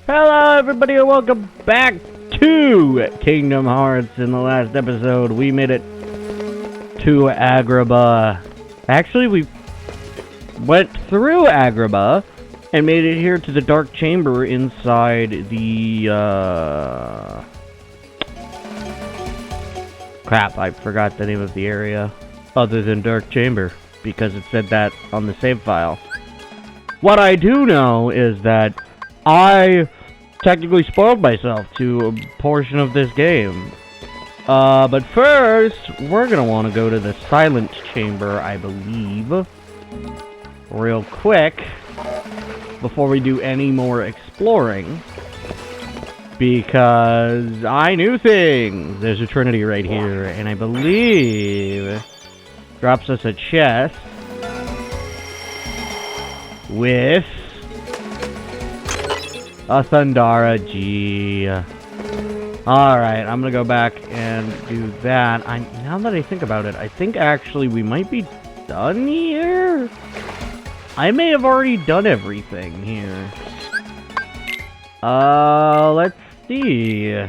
Hello everybody and welcome back to Kingdom Hearts. In the last episode we made it to Agrabah. Actually we went through Agrabah and made it here to the Dark Chamber inside the crap, I forgot the name of the area other than Dark Chamber because it said that on the save file. What I do know is that I technically spoiled myself to a portion of this game. But first, we're gonna want to go to the Silent Chamber, I believe, real quick, before we do any more exploring. Because I knew things! There's a Trinity right here, and I believe drops us a chest with a Thundara G. Alright, I'm gonna go back and do that. Now that I think about it, I think actually we might be done here? I may have already done everything here. Let's see.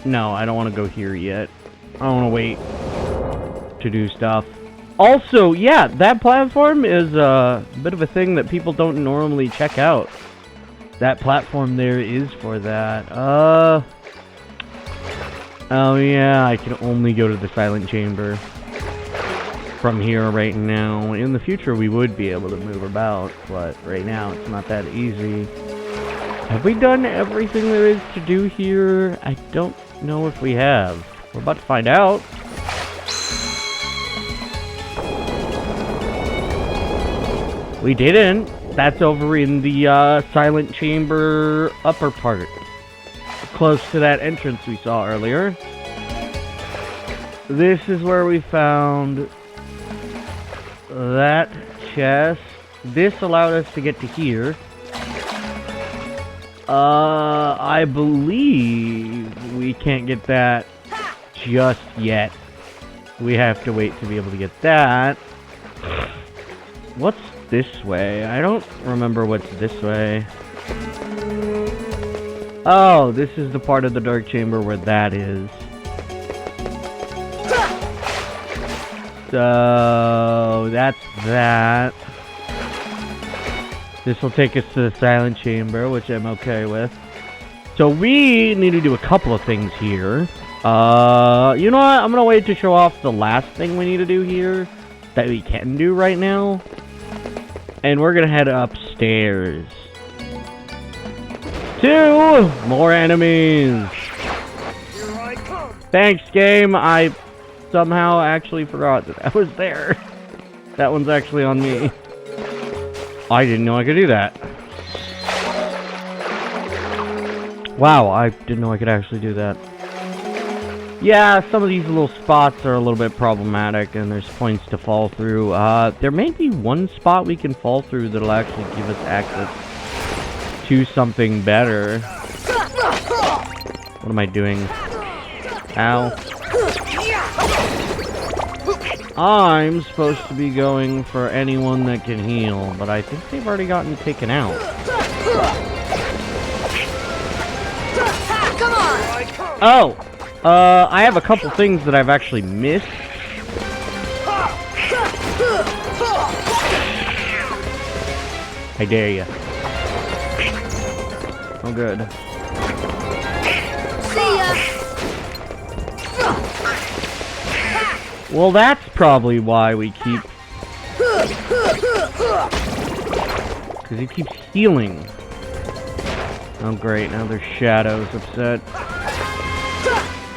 No, I don't want to go here yet. I want to wait to do stuff. Also, yeah, that platform is a bit of a thing that people don't normally check out. That platform there is for that. Oh yeah, I can only go to the Silent Chamber from here right now. In the future, we would be able to move about, but right now it's not that easy. Have we done everything there is to do here? I don't know if we have. We're about to find out. We didn't. That's over in the Silent Chamber upper part. Close to that entrance we saw earlier. This is where we found that chest. This allowed us to get to here. I believe we can't get that just yet. We have to wait to be able to get that. What's this way? I don't remember what's this way. Oh, this is the part of the Dark Chamber where that is. So, that's that. This will take us to the Silent Chamber, which I'm okay with. So we need to do a couple of things here. You know what? I'm gonna wait to show off the last thing we need to do here that we can do right now. And we're gonna head upstairs to more enemies. Here I come. Thanks, game. I somehow actually forgot that I was there. That one's actually on me. I didn't know I could do that. Wow, I didn't know I could actually do that. Yeah, some of these little spots are a little bit problematic, and there's points to fall through. There may be one spot we can fall through that'll actually give us access to something better. What am I doing? Ow. I'm supposed to be going for anyone that can heal, but I think they've already gotten taken out. Come on. Oh! I have a couple things that I've actually missed. I dare you. Oh, good. See ya. Well, that's probably why we keep... Because he keeps healing. Oh, great. Now there's Shadows upset.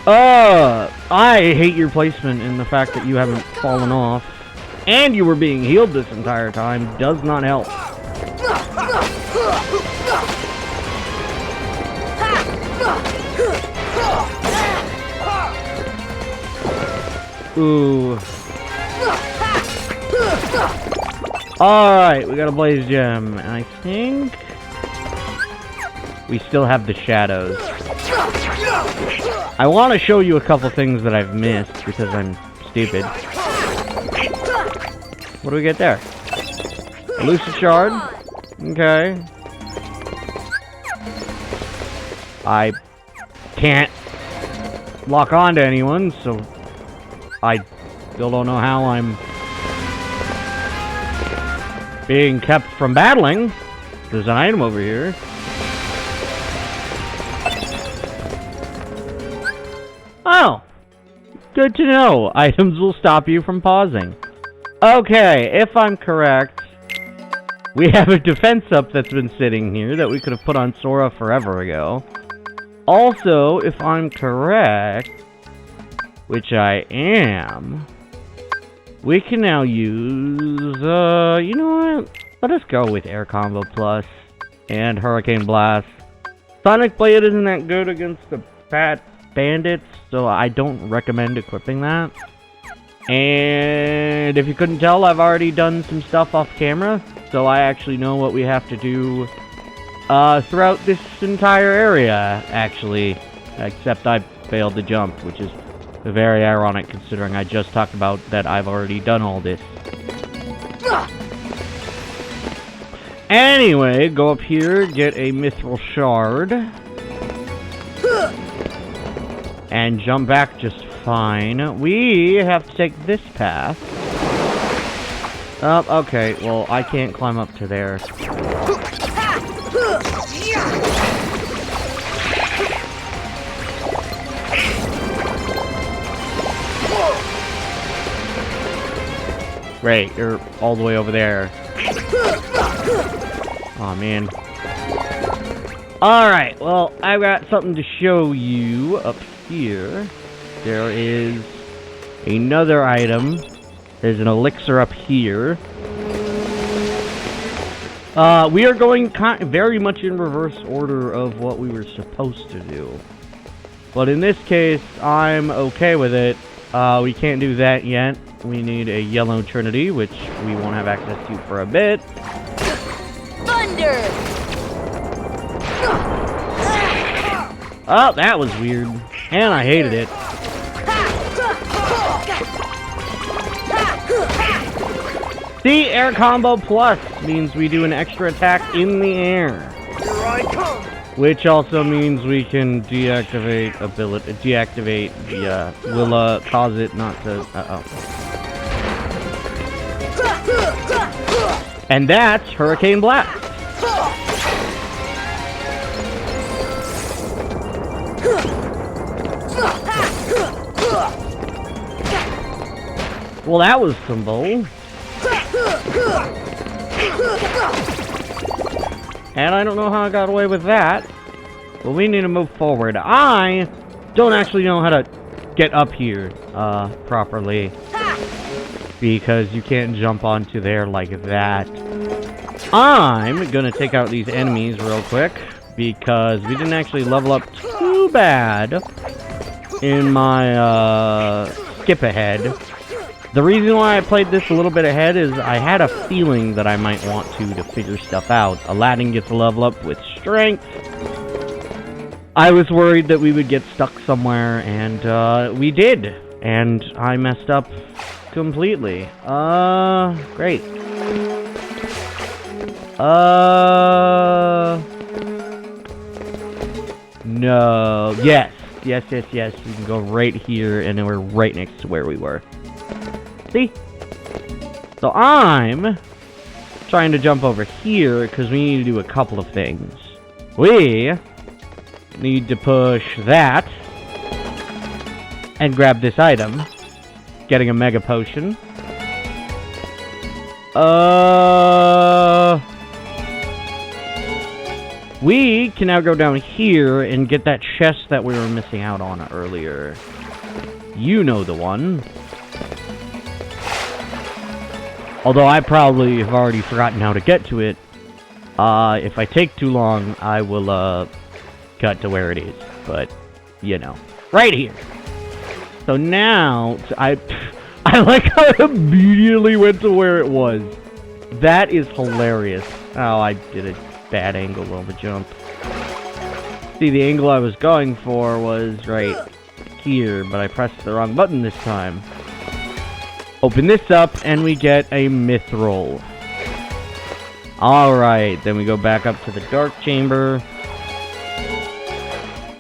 I hate your placement in the fact that you haven't fallen off. And you were being healed this entire time. Does not help. Ooh. Alright, we got a Blaze Gem. And I think we still have the Shadows. I want to show you a couple things that I've missed because I'm stupid. What do we get there? A lucid shard. Okay. I can't lock on to anyone, so I still don't know how I'm being kept from battling. There's an item over here. Oh, good to know. Items will stop you from pausing. Okay, if I'm correct, we have a defense up that's been sitting here that we could have put on Sora forever ago. Also, if I'm correct, which I am, we can now use, you know what? Let us go with Air Combo Plus and Hurricane Blast. Sonic Blade isn't that good against the Fat Bandits, so I don't recommend equipping that. And if you couldn't tell, I've already done some stuff off camera, so I actually know what we have to do throughout this entire area, actually. Except I failed to jump, which is very ironic considering I just talked about that I've already done all this. Anyway, go up here, get a Mithril Shard. And jump back just fine. We have to take this path. Oh, okay. Well, I can't climb up to there. Great, you're all the way over there. Aw, man. Alright, well, I've got something to show you up here. There is another item. There's an elixir up here. We are going very much in reverse order of what we were supposed to do. But in this case, I'm okay with it. We can't do that yet. We need a yellow trinity, which we won't have access to for a bit. Thunder! Oh, that was weird. And I hated it. See, Air Combo Plus means we do an extra attack in the air. Here I come. Which also means we can deactivate the, will, cause it not to, And that's Hurricane Blast. Well, that was some bull. And I don't know how I got away with that. But we need to move forward. I don't actually know how to get up here properly. Because you can't jump onto there like that. I'm gonna take out these enemies real quick. Because we didn't actually level up too bad in my skip ahead. The reason why I played this a little bit ahead is I had a feeling that I might want to figure stuff out. Aladdin gets a level up with strength. I was worried that we would get stuck somewhere, and we did. And I messed up completely. Great. No. Yes. Yes. We can go right here, and then we're right next to where we were. See? So I'm trying to jump over here because we need to do a couple of things. We need to push that and grab this item, getting a mega potion. We can now go down here and get that chest that we were missing out on earlier. You know the one. Although I probably have already forgotten how to get to it. If I take too long, I will, cut to where it is. But, you know. Right here! So now, I like how I immediately went to where it was. That is hilarious. Oh, I did a bad angle on the jump. See, the angle I was going for was right here, but I pressed the wrong button this time. Open this up, and we get a Mithril. Alright, then we go back up to the Dark Chamber.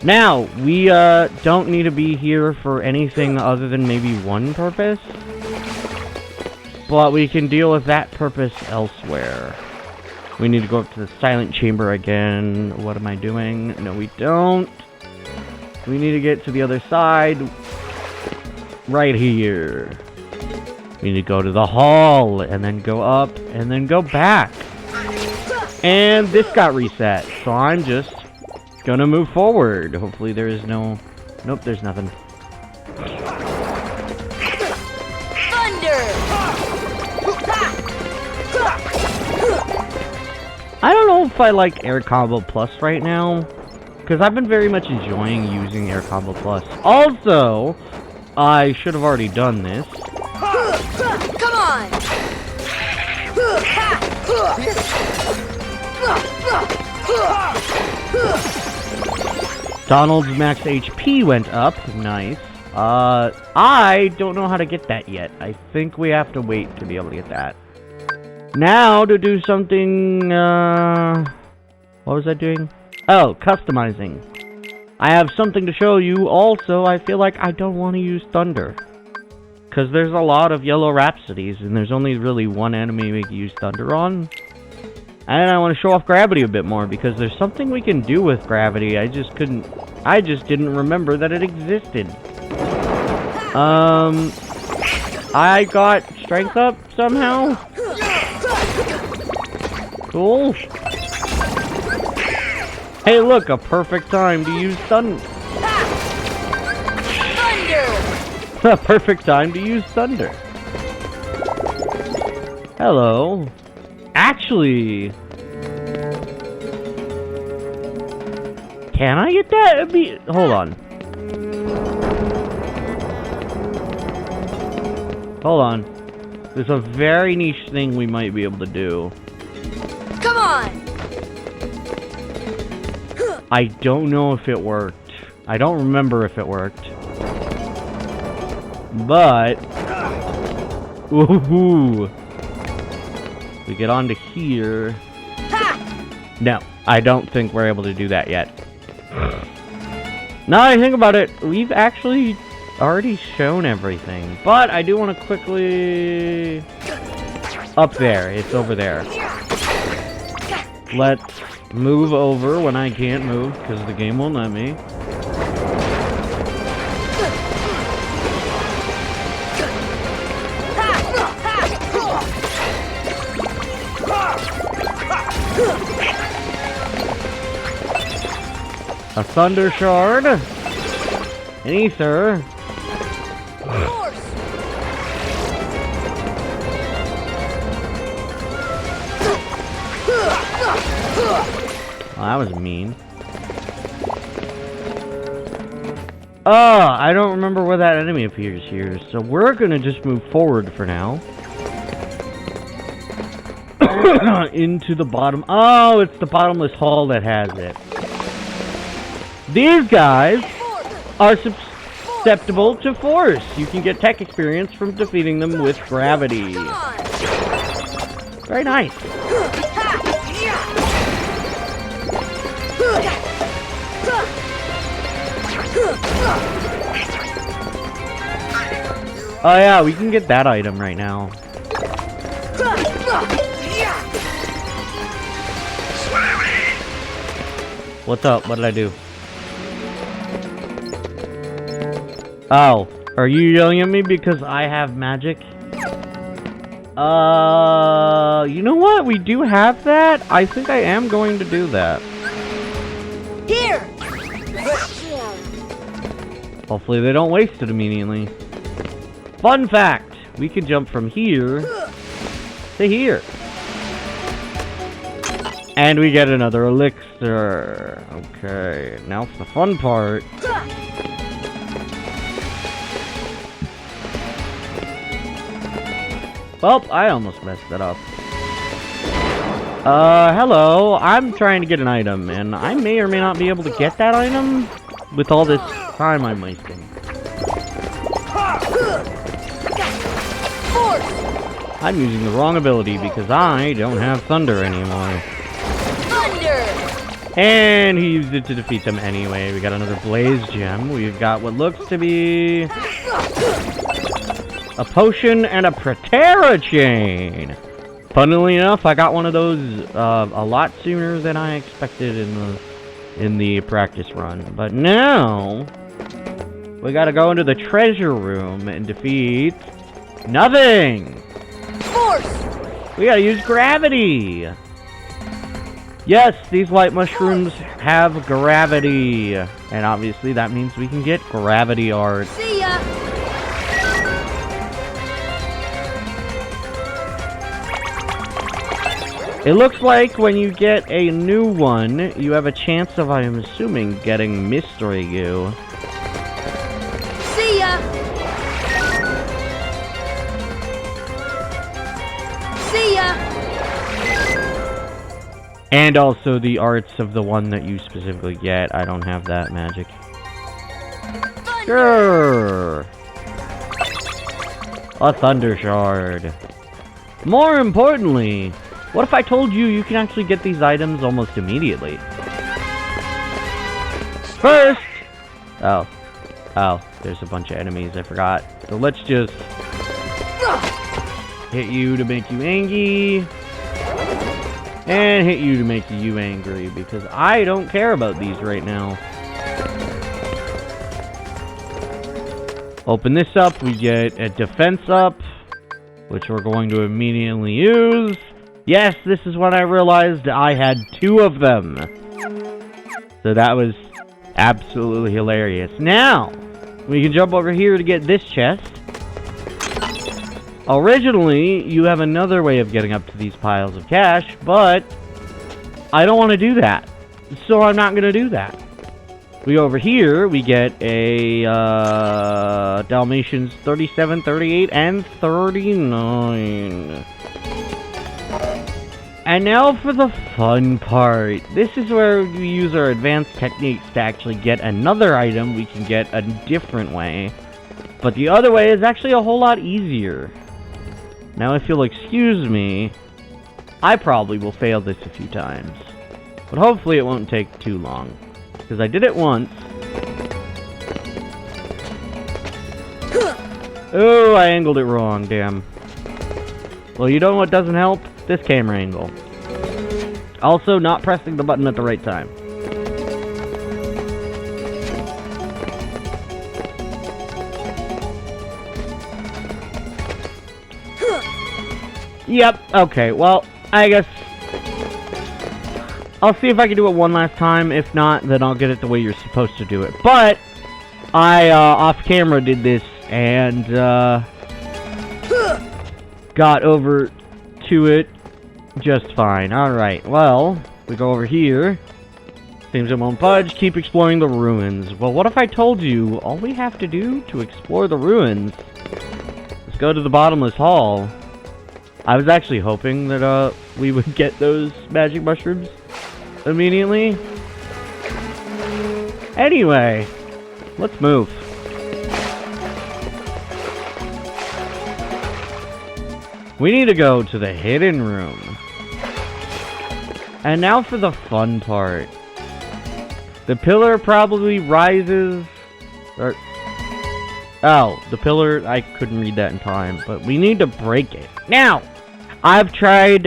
Now, we don't need to be here for anything other than maybe one purpose. But we can deal with that purpose elsewhere. We need to go up to the Silent Chamber again. What am I doing? No, we don't. We need to get to the other side. Right here. We need to go to the hall, and then go up, and then go back. And this got reset, so I'm just gonna move forward. Hopefully there is no... Nope, there's nothing. Thunder! I don't know if I like Air Combo Plus right now, because I've been very much enjoying using Air Combo Plus. Also, I should have already done this. Come on! Donald's max HP went up. Nice. I don't know how to get that yet. I think we have to wait to be able to get that. Now to do something, what was I doing? Oh, customizing. I have something to show you. Also, I feel like I don't want to use Thunder. Because there's a lot of Yellow Rhapsodies, and there's only really one enemy we can use Thunder on. And I want to show off Gravity a bit more, because there's something we can do with Gravity. I just didn't remember that it existed. I got Strength up somehow. Cool. Hey, look, a perfect time to use Thunder. A perfect time to use Thunder. Hello. Actually, can I get that? Hold on. Hold on. There's a very niche thing we might be able to do. Come on! I don't know if it worked. I don't remember if it worked. But... Woohoo! We get onto here. No, I don't think we're able to do that yet. Now that I think about it, we've actually already shown everything. But I do want to quickly... Up there, it's over there. Let's move over when I can't move, because the game won't let me. A Thunder Shard. An Ether. Well, that was mean. Oh, I don't remember where that enemy appears here, so we're gonna just move forward for now. Into the bottom. Oh, it's the bottomless hall that has it. These guys are susceptible to force. You can get tech experience from defeating them with gravity. Very nice. Oh yeah, we can get that item right now. What's up? What did I do? Oh, are you yelling at me because I have magic? You know what? We do have that. I think I am going to do that. Here. Hopefully they don't waste it immediately. Fun fact, we can jump from here to here. And we get another elixir. Okay, now for the fun part. Well, I almost messed it up. Hello. I'm trying to get an item, and I may or may not be able to get that item with all this time I'm wasting. I'm using the wrong ability because I don't have thunder anymore. Thunder! And he used it to defeat them anyway. We got another blaze gem. We've got what looks to be a potion and a Protera chain. Funnily enough, I got one of those a lot sooner than I expected in the practice run. But now we gotta go into the treasure room and defeat nothing. Force! We gotta use gravity. Yes, these light mushrooms have gravity. And obviously that means we can get gravity art. See ya! It looks like when you get a new one, you have a chance of, I'm assuming, getting mystery goo. See ya! See ya! And also the arts of the one that you specifically get. I don't have that magic. Thunder! Grrr. A thunder shard. More importantly, what if I told you you can actually get these items almost immediately? First! Oh, there's a bunch of enemies, I forgot. So let's just hit you to make you angry. And hit you to make you angry, because I don't care about these right now. Open this up, we get a defense up, which we're going to immediately use. Yes, this is when I realized I had 2 of them. So that was absolutely hilarious. Now, we can jump over here to get this chest. Originally, you have another way of getting up to these piles of cash, but I don't want to do that. So I'm not going to do that. We go over here, we get a Dalmatians 37, 38, and 39. And now for the fun part. This is where we use our advanced techniques to actually get another item we can get a different way. But the other way is actually a whole lot easier. Now if you'll excuse me, I probably will fail this a few times. But hopefully it won't take too long. Because I did it once. Oh, I angled it wrong, damn. Well, you know what doesn't help? This camera angle. Also, not pressing the button at the right time. Yep, okay, well, I guess I'll see if I can do it one last time. If not, then I'll get it the way you're supposed to do it. But I, off camera did this and, got over to it just fine. Alright, well, we go over here. Seems it won't budge. Keep exploring the ruins. Well, what if I told you all we have to do to explore the ruins is go to the bottomless hall? I was actually hoping that, we would get those magic mushrooms immediately. Anyway, let's move. We need to go to the hidden room. And now for the fun part. The pillar probably rises... Or... Oh, the pillar, I couldn't read that in time, but we need to break it. Now, I've tried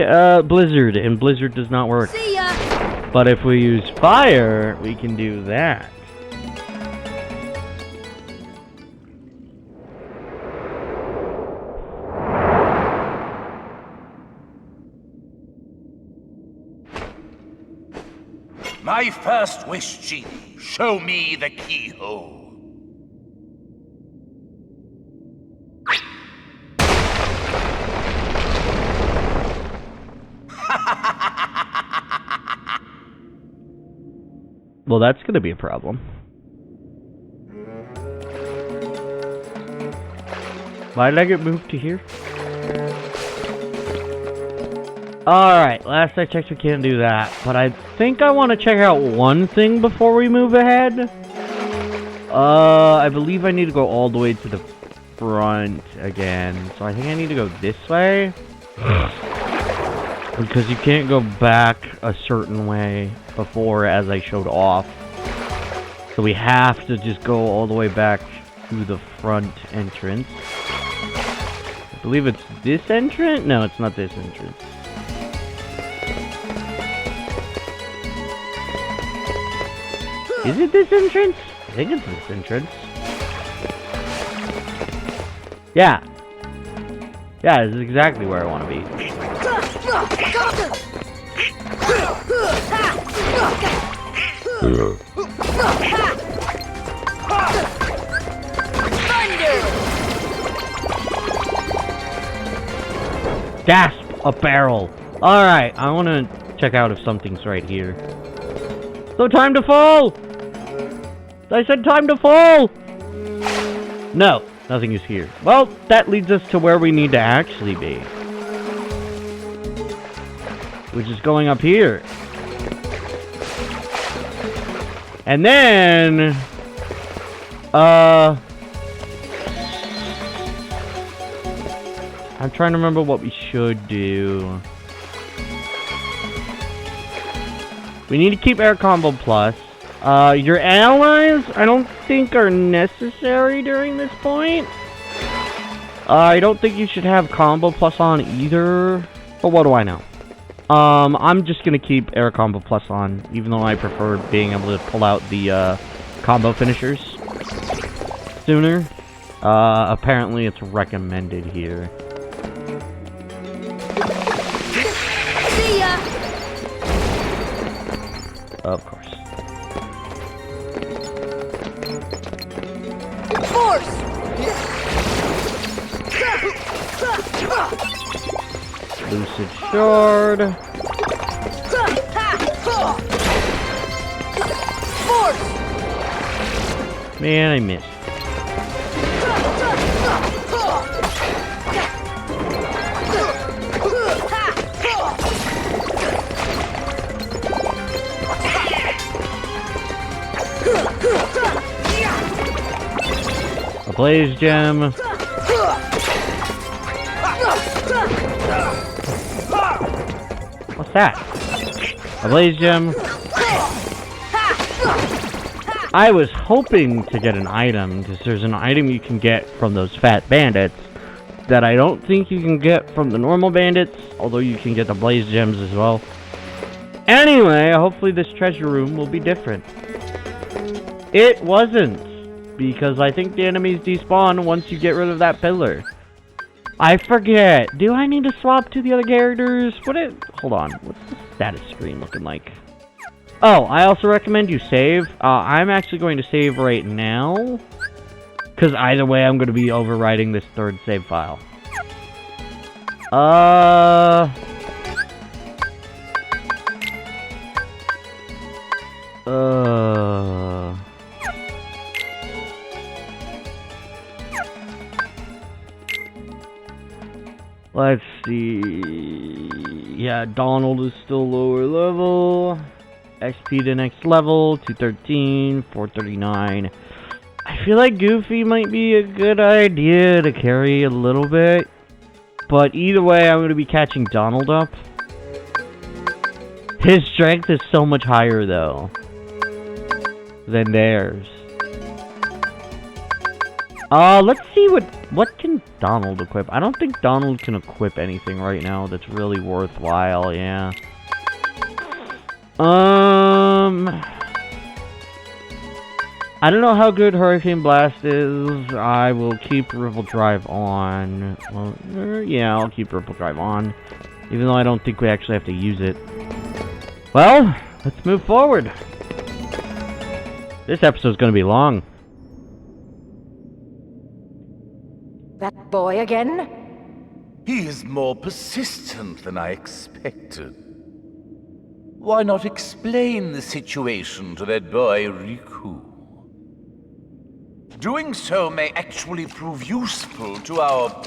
Blizzard, and Blizzard does not work. See ya! But if we use fire, we can do that. My first wish, Genie. Show me the keyhole. Well, that's gonna be a problem. Why did I get moved to here? Alright, last I checked we can't do that. But I think I want to check out one thing before we move ahead. I believe I need to go all the way to the front again. So I think I need to go this way. Because you can't go back a certain way before, as I showed off. So we have to just go all the way back to the front entrance. I believe it's this entrance? No, it's not this entrance. Is it this entrance? I think it's this entrance. Yeah. Yeah, this is exactly where I want to be. Gasp! A barrel! Alright, I want to check out if something's right here. So time to fall! I said time to fall! No, nothing is here. Well, that leads us to where we need to actually be. Which is going up here. And then... I'm trying to remember what we should do. We need to keep Air Combo Plus. Your allies, I don't think are necessary during this point. I don't think you should have Combo Plus on either. But what do I know? I'm just gonna keep Air Combo Plus on, even though I prefer being able to pull out the, combo finishers sooner. Apparently it's recommended here. See ya! Of course. Force! Lucid Shard. Force! Man, I missed. A Blaze Gem. What's that? A Blaze Gem. I was hoping to get an item, because there's an item you can get from those fat bandits that I don't think you can get from the normal bandits, although you can get the Blaze Gems as well. Anyway, hopefully this treasure room will be different. It wasn't, because I think the enemies despawn once you get rid of that pillar. I forget. Do I need to swap to the other characters? Hold on. What's the status screen looking like? Oh, I also recommend you save. I'm actually going to save right now, because either way, I'm going to be overwriting this third save file. Let's see. Yeah, Donald is still lower level. XP to next level, 213, 439. I feel like Goofy might be a good idea to carry a little bit. But either way, I'm going to be catching Donald up. His strength is so much higher, though, than theirs. Let's see what can Donald equip. I don't think Donald can equip anything right now that's really worthwhile, yeah. I don't know how good Hurricane Blast is. I will keep Ripple Drive on. Well, yeah, I'll keep Ripple Drive on, even though I don't think we actually have to use it. Well, let's move forward. This episode's gonna be long. That boy again? He is more persistent than I expected. Why not explain the situation to that boy, Riku? Doing so may actually prove useful to our...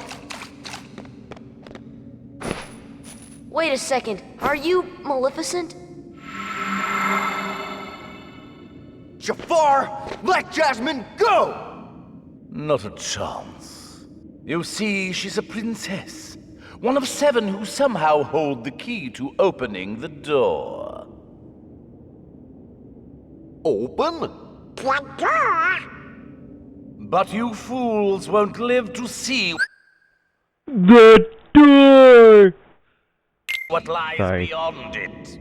Wait a second. Are you Maleficent? Jafar, let Jasmine go! Not a chance. You see, she's a princess. One of 7 who somehow hold the key to opening the door. Open? What door? But you fools won't live to see The door! what lies Sorry. beyond it.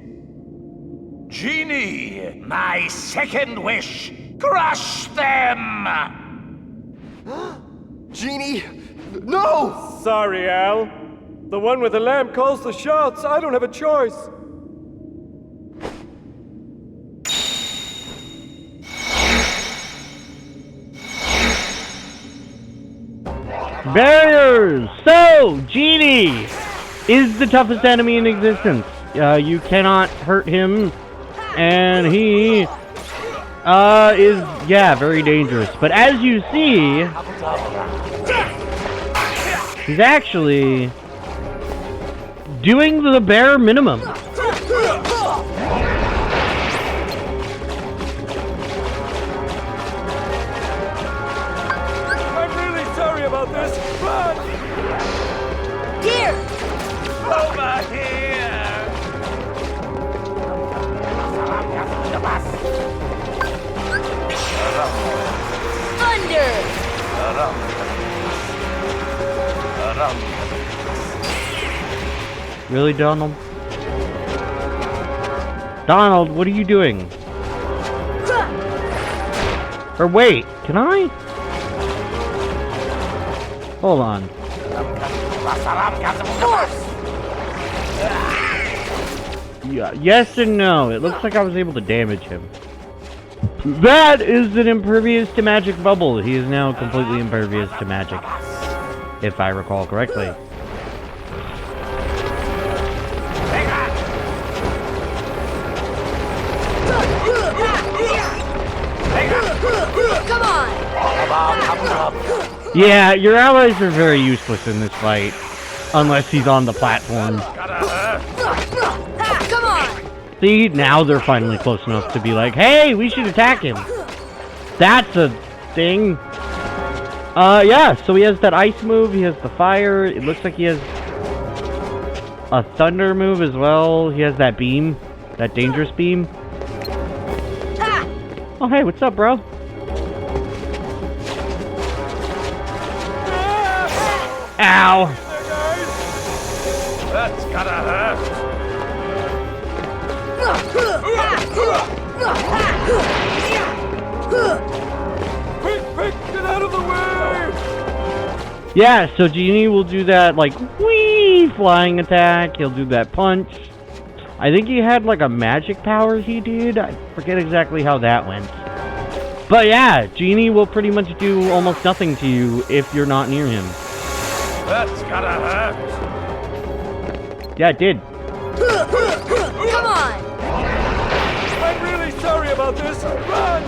Genie, my second wish, crush them! Genie, no! Sorry, Al. The one with the lamp calls the shots. I don't have a choice. Barriers! So, Genie is the toughest enemy in existence. You cannot hurt him, and he is, yeah, very dangerous. But as you see, he's actually doing the bare minimum. I'm really sorry about this, but Here! Over here! Thunder! Really, Donald? Donald, what are you doing? Or wait, can I? Hold on. Force! Yeah, yes and no. It looks like I was able to damage him. That is an impervious to magic bubble. He is now completely impervious to magic, if I recall correctly. Come on! Yeah, your allies are very useless in this fight, unless he's on the platform. Come on! See, now they're finally close enough to be like, hey, we should attack him. That's a thing. Yeah, so he has that ice move, he has the fire, it looks like he has a thunder move as well. He has that beam, that dangerous beam. Oh, hey, what's up, bro? Ow! That's gotta hurt! quick, get out of the way! Yeah, so Genie will do that, like, whee, flying attack. He'll do that punch. I think he had, like, a magic power he did. I forget exactly how that went. But yeah, Genie will pretty much do almost nothing to you if you're not near him. That's gotta hurt! Yeah, it did. Come on! I'm really sorry about this. Run!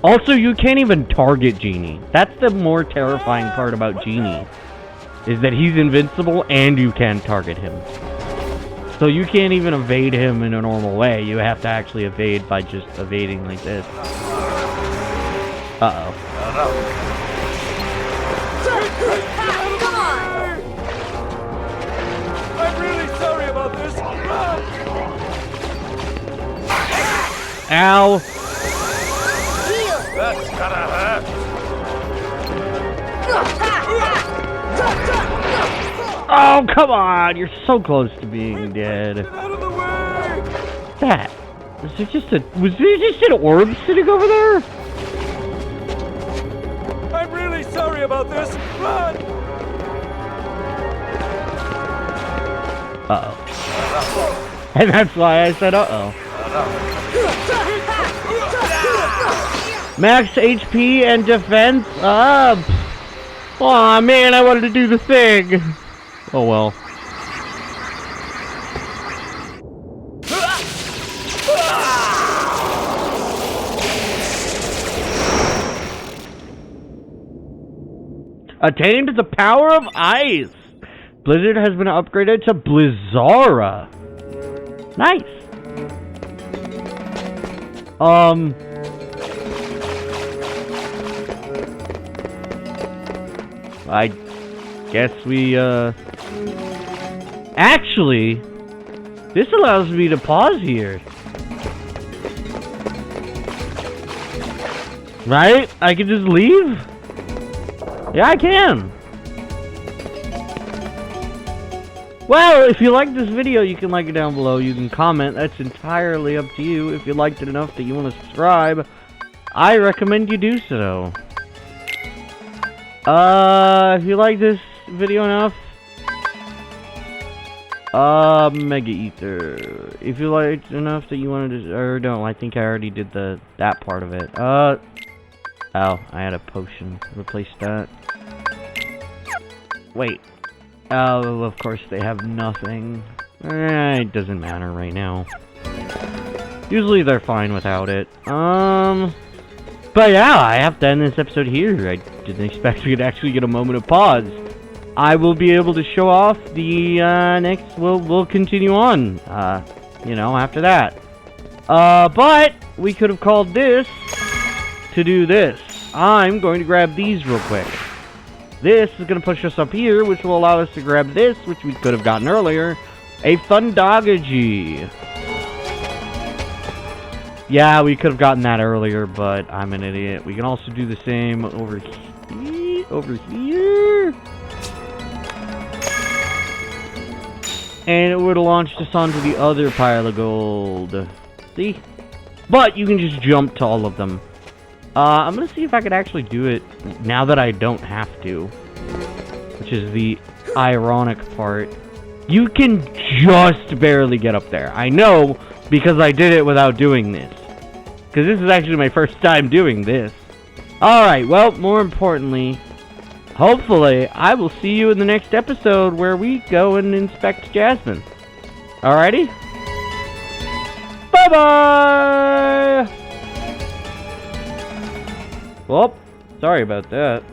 Also, you can't even target Genie. That's the more terrifying part about Genie, is that he's invincible and you can target him. So you can't even evade him in a normal way. You have to actually evade by just evading like this. Uh-oh. Come on! I'm really sorry about this. Run! Ow! Heal! That's gotta hurt! Oh, come on! You're so close to being dead. Get out of the way! That was there just an orb sitting over there? I'm really sorry about this. Run! Uh-oh. And that's why I said uh-oh. Max HP and defense up. Aw, man, I wanted to do the thing. Oh well. Attained the power of ice. Blizzard has been upgraded to Blizzara. Nice. guess we, Actually, this allows me to pause here. Right? I can just leave? Yeah, I can. Well, if you like this video, you can like it down below. You can comment. That's entirely up to you. If you liked it enough that you want to subscribe, I recommend you do so. If you like this video enough, Mega Ether. If you liked enough that you wanted to, or no, I think I already did that part of it. Oh, I had a potion. Replace that. Wait. Oh, of course they have nothing. It doesn't matter right now. Usually they're fine without it. But yeah, I have to end this episode here. I didn't expect we could actually get a moment of pause. I will be able to show off the next. We'll continue on. You know, after that. But we could have called this to do this. I'm going to grab these real quick. This is going to push us up here, which will allow us to grab this, which we could have gotten earlier. A Fundagogy. Yeah, we could have gotten that earlier, but I'm an idiot. We can also do the same over here. Over here. And it would have launched us onto the other pile of gold. See? But you can just jump to all of them. I'm gonna see if I could actually do it now that I don't have to. Which is the ironic part. You can just barely get up there. I know, because I did it without doing this. Because this is actually my first time doing this. Alright, well, more importantly, hopefully, I will see you in the next episode where we go and inspect Jasmine. Alrighty? Bye-bye! Well, sorry about that.